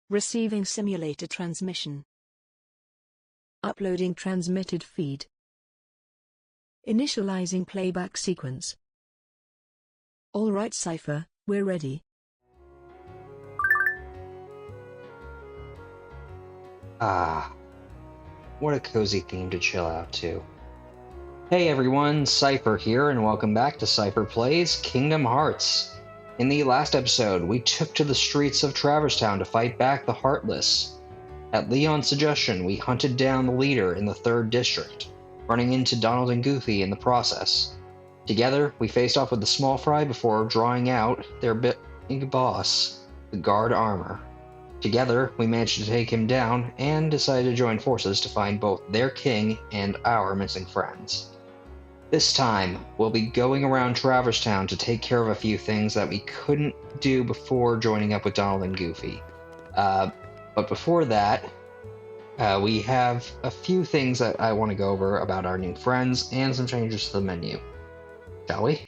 Receiving simulator transmission. Uploading transmitted feed. Initializing playback sequence. Alright Seipher, we're ready. Ah, what a cozy theme to chill out to. Hey everyone, Seipher here, and welcome back to Seipher Plays Kingdom Hearts. In the last episode, we took to the streets of Traverse Town to fight back the Heartless. At Leon's suggestion, we hunted down the leader in the 3rd District, running into Donald and Goofy in the process. Together, we faced off with the small fry before drawing out their big boss, the guard armor. Together, we managed to take him down and decided to join forces to find both their king and our missing friends. This time, we'll be going around Traverse Town to take care of a few things that we couldn't do before joining up with Donald and Goofy. But before that, we have a few things that I want to go over about our new friends and some changes to the menu. Shall we?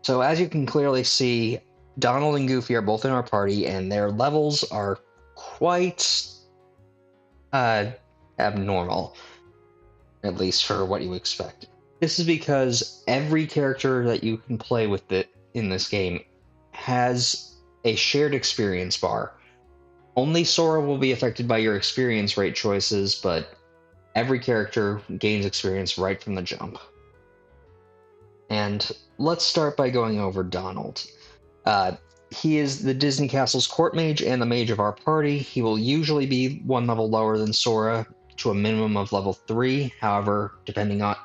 So as you can clearly see, Donald and Goofy are both in our party, and their levels are quite abnormal, at least for what you expect. This is because every character that you can play with in this game has a shared experience bar. Only Sora will be affected by your experience rate choices, but every character gains experience right from the jump. And let's start by going over Donald. He is the Disney Castle's court mage and the mage of our party. He will usually be 1 level lower than Sora, to a minimum of level 3. However, depending on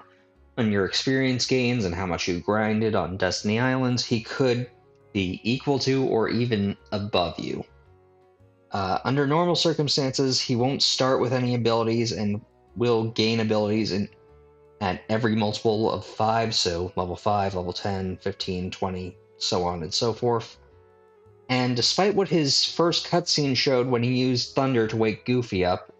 your experience gains and how much you grinded on Destiny Islands, he could be equal to or even above you. Under normal circumstances, he won't start with any abilities and will gain abilities at every multiple of 5, so level 5, level 10, 15, 20, so on and so forth. And despite what his first cutscene showed when he used Thunder to wake Goofy up,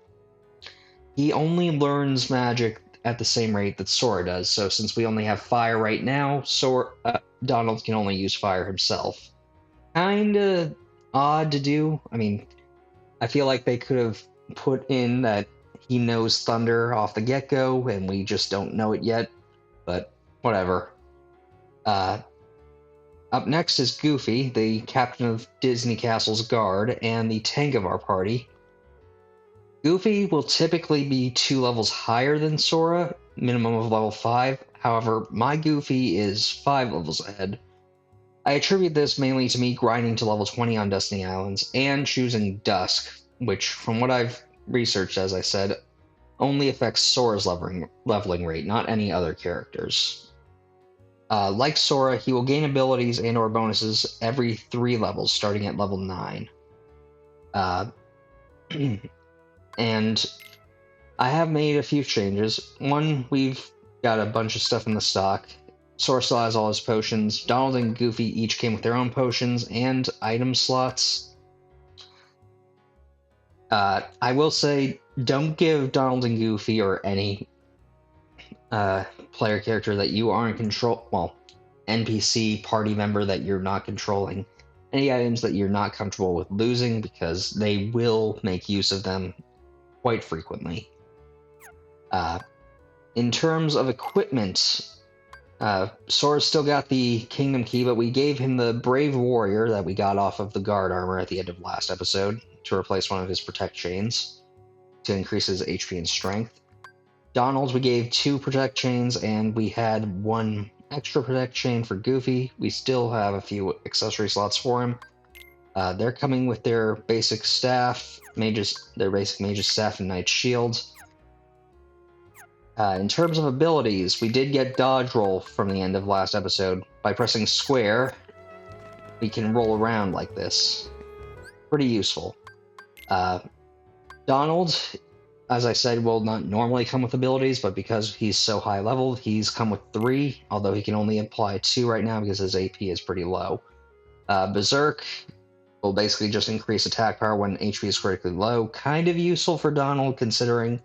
he only learns magic at the same rate that Sora does. So since we only have Fire right now, Donald can only use Fire himself. Kinda odd to do. I mean, I feel like they could have put in that he knows Thunder off the get-go, and we just don't know it yet, but whatever. Up next is Goofy, the captain of Disney Castle's guard, and the tank of our party. Goofy will typically be 2 levels higher than Sora, minimum of level 5. However, my Goofy is 5 levels ahead. I attribute this mainly to me grinding to level 20 on Destiny Islands and choosing Dusk, which, from what I've researched, as I said, only affects Sora's leveling rate, not any other characters. Like Sora, he will gain abilities and or bonuses every 3 levels, starting at level 9. And I have made a few changes. One, we've got a bunch of stuff in the stock. Sora still has all his potions. Donald and Goofy each came with their own potions and item slots. I will say, don't give Donald and Goofy or any player character that you aren't NPC party member that you're not controlling, any items that you're not comfortable with losing, because they will make use of them quite frequently. In terms of equipment, Sora's still got the Kingdom Key, but we gave him the Brave Warrior that we got off of the guard armor at the end of last episode to replace one of his Protect Chains to increase his HP and Strength. Donald, we gave 2 Protect Chains, and we had 1 extra Protect Chain for Goofy. We still have a few accessory slots for him. They're coming with their basic staff, their basic Mage's Staff and Knight's Shield. In terms of abilities, we did get Dodge Roll from the end of last episode. By pressing square, we can roll around like this. Pretty useful. Donald, as I said, will not normally come with abilities, but because he's so high leveled, he's come with 3, although he can only apply 2 right now because his AP is pretty low. Berserk will basically just increase attack power when HP is critically low. Kind of useful for Donald, considering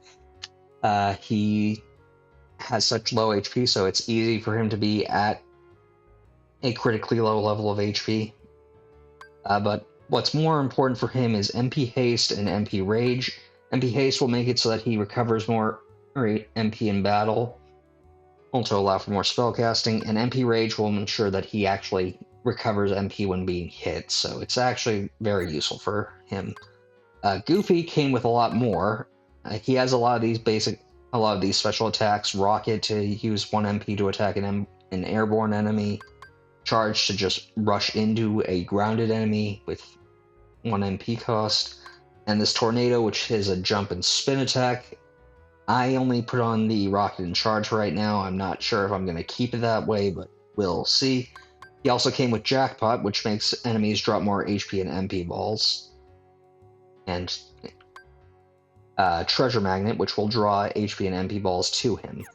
he has such low HP, so it's easy for him to be at a critically low level of HP. But what's more important for him is MP Haste and MP Rage. MP Haste will make it so that he recovers more MP in battle, also allow for more spellcasting, and MP Rage will ensure that he actually recovers MP when being hit, so it's actually very useful for him. Goofy came with a lot more. He has a lot of these special attacks. Rocket to use 1 MP to attack an airborne enemy. Charge to just rush into a grounded enemy with 1 MP cost. And this Tornado, which is a jump and spin attack. I only put on the Rocket and Charge right now. I'm not sure if I'm going to keep it that way, but we'll see. He also came with Jackpot, which makes enemies drop more HP and MP balls. And Treasure Magnet, which will draw HP and MP balls to him.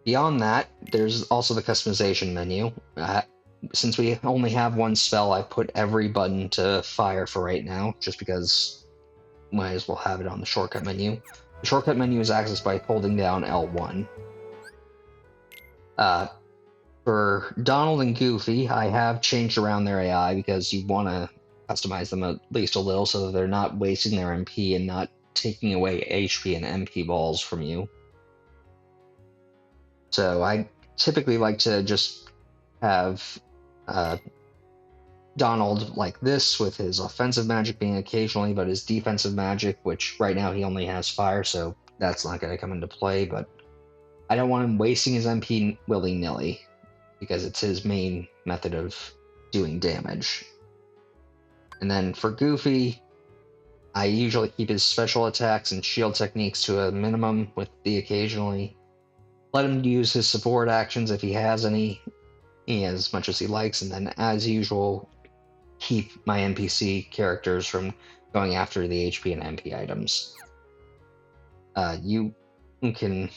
Beyond that, there's also the customization menu. Since we only have 1 spell, I put every button to fire for right now, just because might as well have it on the shortcut menu. The shortcut menu is accessed by holding down L1. For Donald and Goofy, I have changed around their AI because you want to customize them at least a little so that they're not wasting their MP and not taking away HP and MP balls from you. So I typically like to just have Donald like this, with his offensive magic being occasionally, but his defensive magic, which right now he only has fire, so that's not going to come into play, but I don't want him wasting his MP willy-nilly, because it's his main method of doing damage. And then for Goofy, I usually keep his special attacks and shield techniques to a minimum, with the occasionally. Let him use his support actions if he has any, as much as he likes, and then as usual, keep my NPC characters from going after the HP and MP items. You can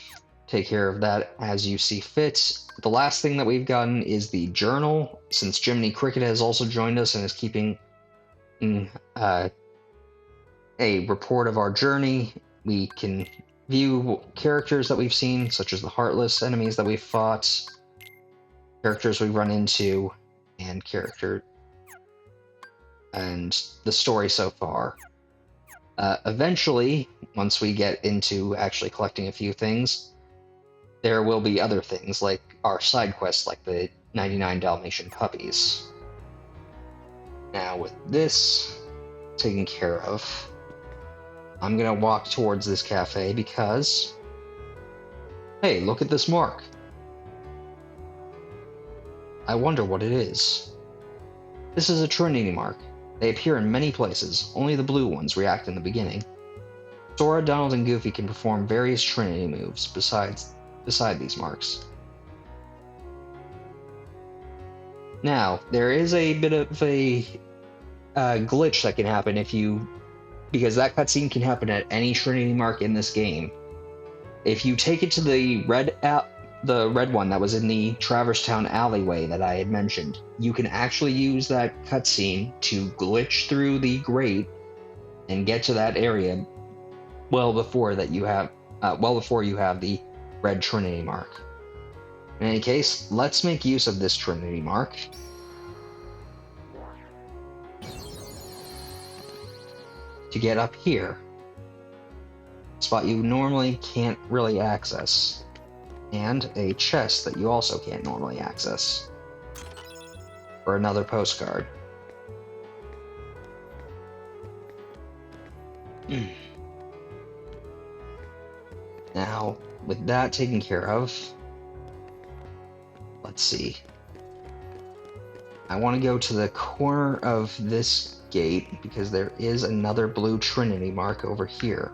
take care of that as you see fit. The last thing that we've gotten is the journal. Since Jiminy Cricket has also joined us and is keeping a report of our journey, we can view characters that we've seen, such as the heartless enemies that we've fought, characters we run into, and the story so far. Eventually, once we get into actually collecting a few things, there will be other things, like our side quests, like the 99 Dalmatian puppies. Now, with this taken care of, I'm gonna walk towards this cafe because, hey, look at this mark. I wonder what it is. This is a Trinity mark. They appear in many places, only the blue ones react in the beginning. Sora, Donald, and Goofy can perform various Trinity moves beside these marks. Now, there is a bit of a glitch that can happen because that cutscene can happen at any Trinity mark in this game. If you take it to the red one that was in the Traverse Town alleyway that I had mentioned, you can actually use that cutscene to glitch through the grate and get to that area well before you have the red Trinity mark. In any case, let's make use of this Trinity mark. To get up here. A spot you normally can't really access. And a chest that you also can't normally access. Or another postcard. Now, with that taken care of, let's see. I want to go to the corner of this gate because there is another blue Trinity mark over here.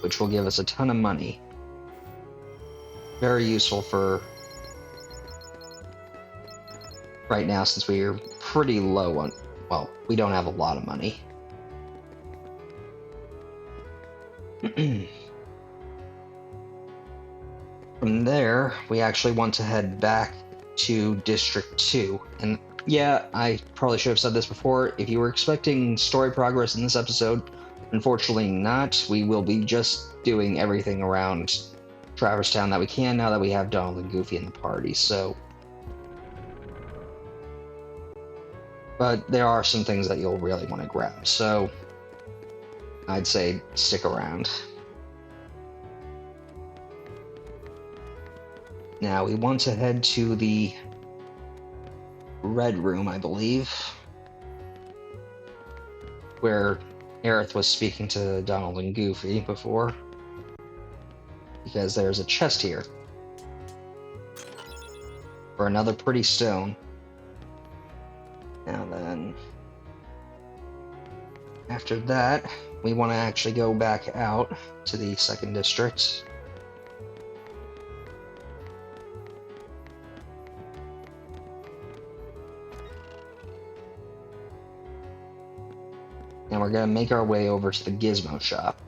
Which will give us a ton of money. Very useful for right now since we are pretty low on, well, we don't have a lot of money. From there, we actually want to head back to District 2. And yeah, I probably should have said this before. If you were expecting story progress in this episode, Unfortunately not. We will be just doing everything around Traverse Town that we can now that we have Donald and Goofy in the party, so... But there are some things that you'll really want to grab, so I'd say stick around. Now we want to head to the Red Room, I believe, where Aerith was speaking to Donald and Goofy before, because there's a chest here for another pretty stone. Now then, after that, we want to actually go back out to the second district. And we're going to make our way over to the Gizmo shop.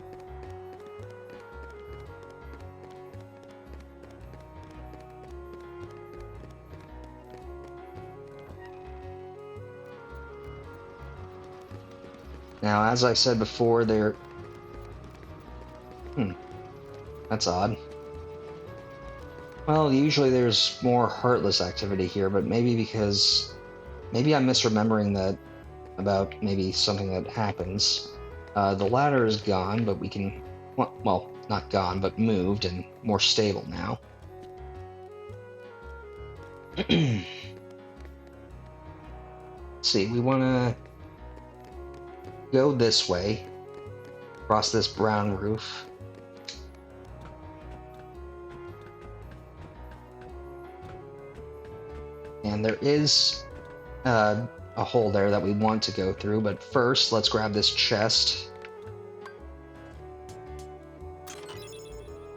Now, as I said before, that's odd. Well, usually there's more heartless activity here, but maybe because... Maybe I'm misremembering that about maybe something that happens. The ladder is gone, but we can... Well, not gone, but moved and more stable now. Let's see, we want to go this way, across this brown roof. And there is a hole there that we want to go through, but first let's grab this chest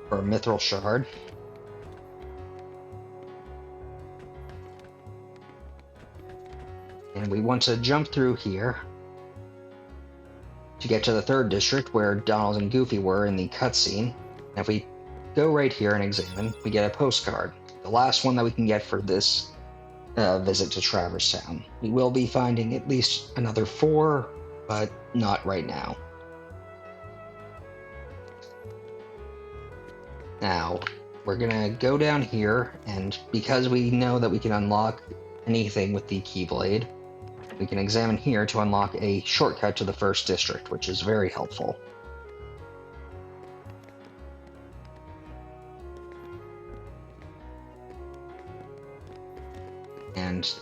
for a mithril shard. And we want to jump through here to get to the third district where Donald and Goofy were in the cutscene. And if we go right here and examine, we get a postcard. The last one that we can get for this visit to Traverse Town. We will be finding at least another 4, but not right now. Now, we're gonna go down here, and because we know that we can unlock anything with the Keyblade, we can examine here to unlock a shortcut to the first district, which is very helpful. And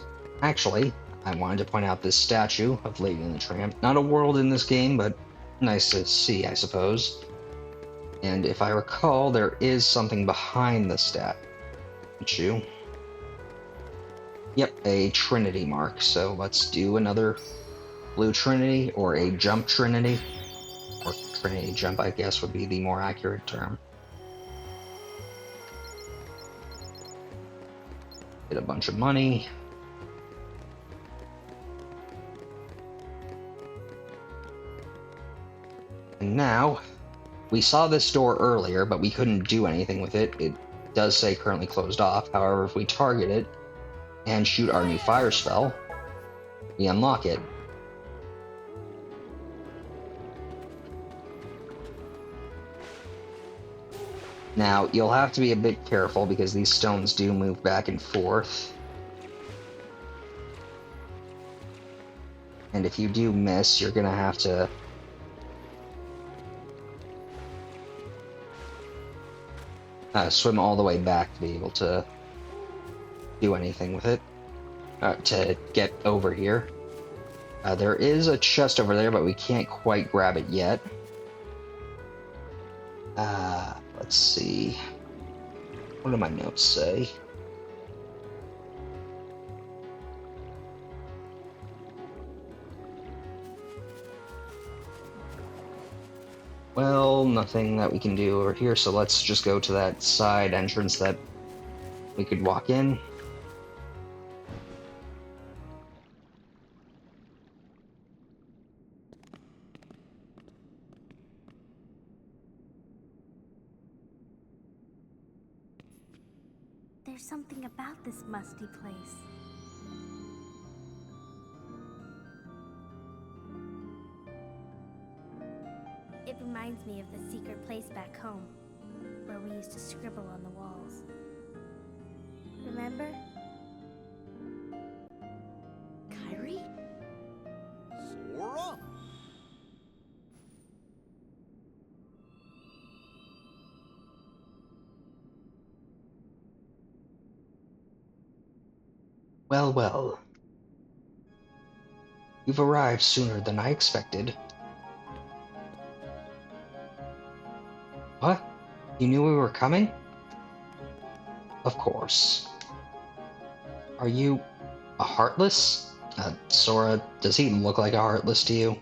actually, I wanted to point out this statue of Lady and the Tramp. Not a world in this game, but nice to see, I suppose. And if I recall, there is something behind the statue. Yep, a Trinity mark. So let's do another blue Trinity, or a jump Trinity. Or Trinity jump, I guess, would be the more accurate term. Get a bunch of money. And now, we saw this door earlier, but we couldn't do anything with it. It does say currently closed off. However, if we target it and shoot our new fire spell, we unlock it. Now, you'll have to be a bit careful because these stones do move back and forth. And if you do miss, you're going to have to swim all the way back to be able to do anything with it, to get over here. There is a chest over there, but we can't quite grab it yet. Let's see. What do my notes say? Well, nothing that we can do over here, so let's just go to that side entrance that we could walk in. There's something about this musty place. reminds me of the secret place back home, where we used to scribble on the walls. Remember? Kyrie? Sora? Well, well. You've arrived sooner than I expected. What? You knew we were coming? Of course. Are you a heartless? Sora, does he look like a heartless to you?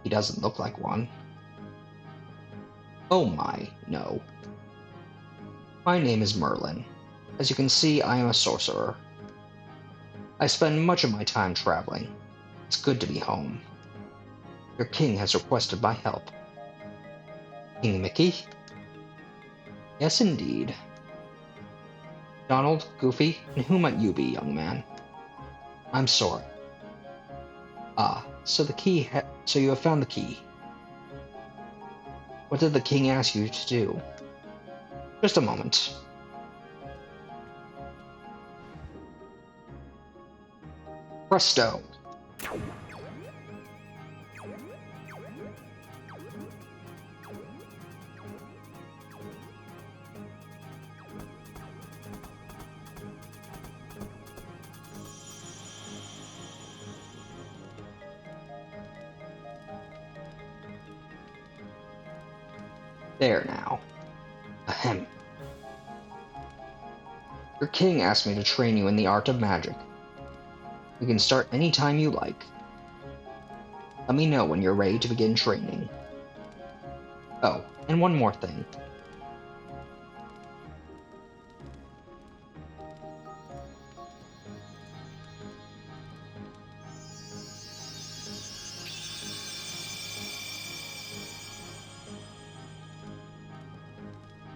He doesn't look like one. Oh my, no. My name is Merlin. As you can see, I am a sorcerer. I spend much of my time traveling. It's good to be home. Your king has requested my help. King Mickey? Yes, indeed. Donald, Goofy, and who might you be, young man? I'm Sora. Ah, so so you have found the key. What did the king ask you to do? Just a moment. Presto! There now. Ahem. Your king asked me to train you in the art of magic. You can start any time you like. Let me know when you're ready to begin training. Oh, and one more thing.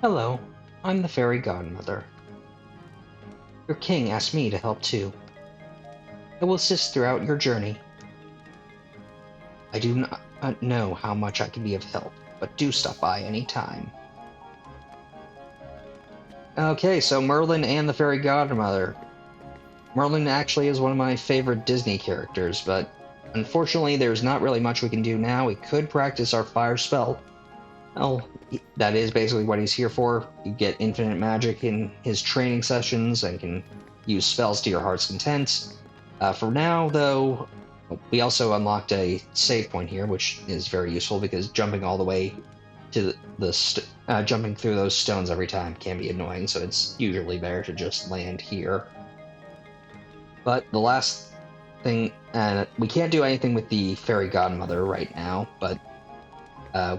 Hello, I'm the fairy godmother. Your king asked me to help too. I will assist throughout your journey. I do not know how much I can be of help, but do stop by any time. Okay, so Merlin and the fairy godmother. Merlin actually is one of my favorite Disney characters, but unfortunately there's not really much we can do now. We could practice our fire spell. Well, that is basically what he's here for. You get infinite magic in his training sessions and can use spells to your heart's content. For now, though, we also unlocked a save point here, which is very useful because jumping all the way to jumping through those stones every time can be annoying, so it's usually better to just land here. But the last thing, we can't do anything with the fairy godmother right now, but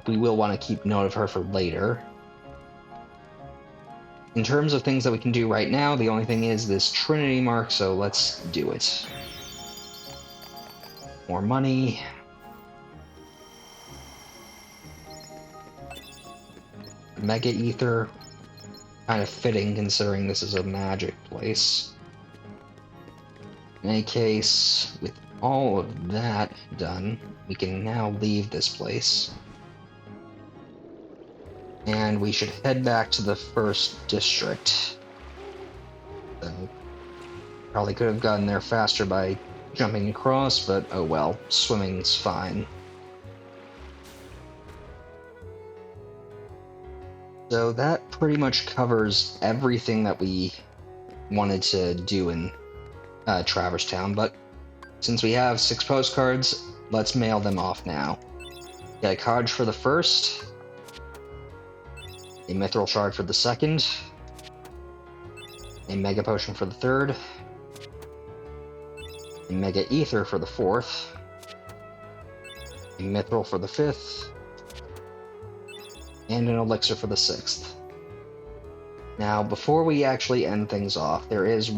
we will want to keep note of her for later. In terms of things that we can do right now, the only thing is this Trinity mark, so let's do it. More money. Mega Ether. Kind of fitting considering this is a magic place. In any case, with all of that done, we can now leave this place. And we should head back to the first district. So, probably could have gotten there faster by jumping across, but oh well, swimming's fine. So that pretty much covers everything that we wanted to do in Traverse Town, but since we have 6 postcards, let's mail them off now. Get a card for the first, a mithril shard for the second, a mega potion for the third, a mega ether for the fourth, a mithril for the fifth, and an elixir for the sixth. Now, before we actually end things off, there is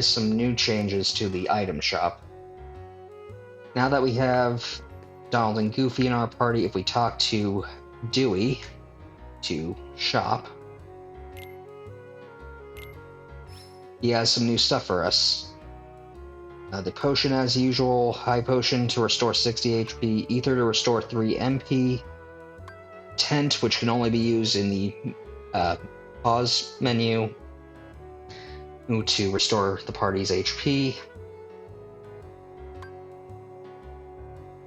some new changes to the item shop. Now that we have Donald and Goofy in our party, if we talk to Dewey to shop, he has some new stuff for us. The potion as usual, high potion to restore 60 HP, ether to restore 3 MP, tent which can only be used in the pause menu to restore the party's HP,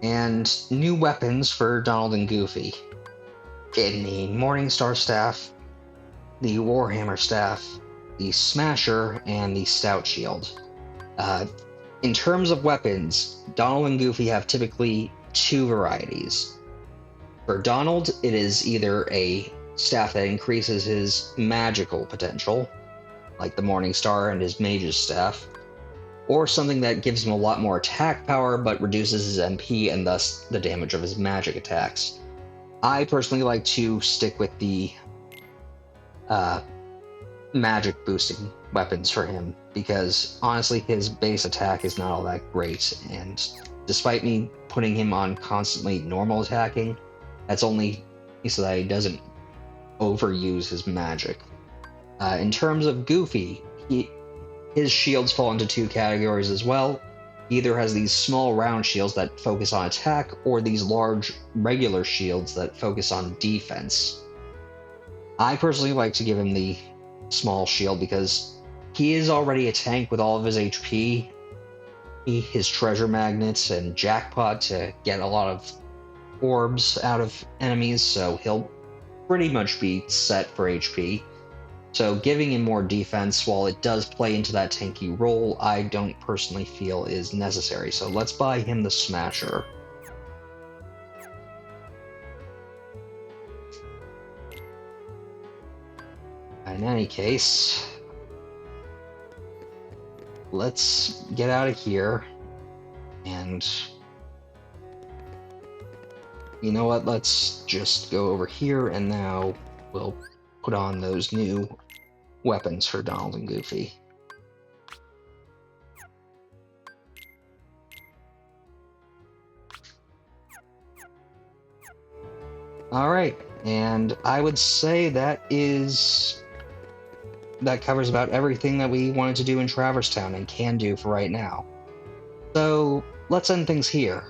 and new weapons for Donald and Goofy in the Morningstar Staff, the Warhammer Staff, the Smasher, and the Stout Shield. In terms of weapons, Donald and Goofy have typically 2 varieties. For Donald, it is either a staff that increases his magical potential, like the Morningstar and his Mage's Staff, or something that gives him a lot more attack power but reduces his MP and thus the damage of his magic attacks. I personally like to stick with the magic boosting weapons for him, because honestly his base attack is not all that great, and despite me putting him on constantly normal attacking, that's only so that he doesn't overuse his magic. In terms of Goofy, his shields fall into 2 categories as well. He either has these small round shields that focus on attack, or these large regular shields that focus on defense. I personally like to give him the small shield because he is already a tank with all of his HP, his treasure magnets, and jackpot to get a lot of orbs out of enemies, so he'll pretty much be set for HP. So giving him more defense, while it does play into that tanky role, I don't personally feel is necessary. So let's buy him the Smasher. In any case, let's get out of here, and you know what, let's just go over here, and now we'll put on those new weapons for Donald and Goofy. Alright, and I would say that covers about everything that we wanted to do in Traverse Town and can do for right now. So let's end things here.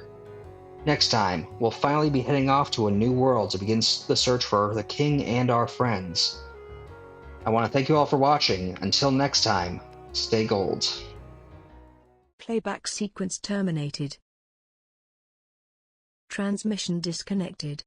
Next time, we'll finally be heading off to a new world to begin the search for the king and our friends. I want to thank you all for watching. Until next time, stay gold. Playback sequence terminated. Transmission disconnected.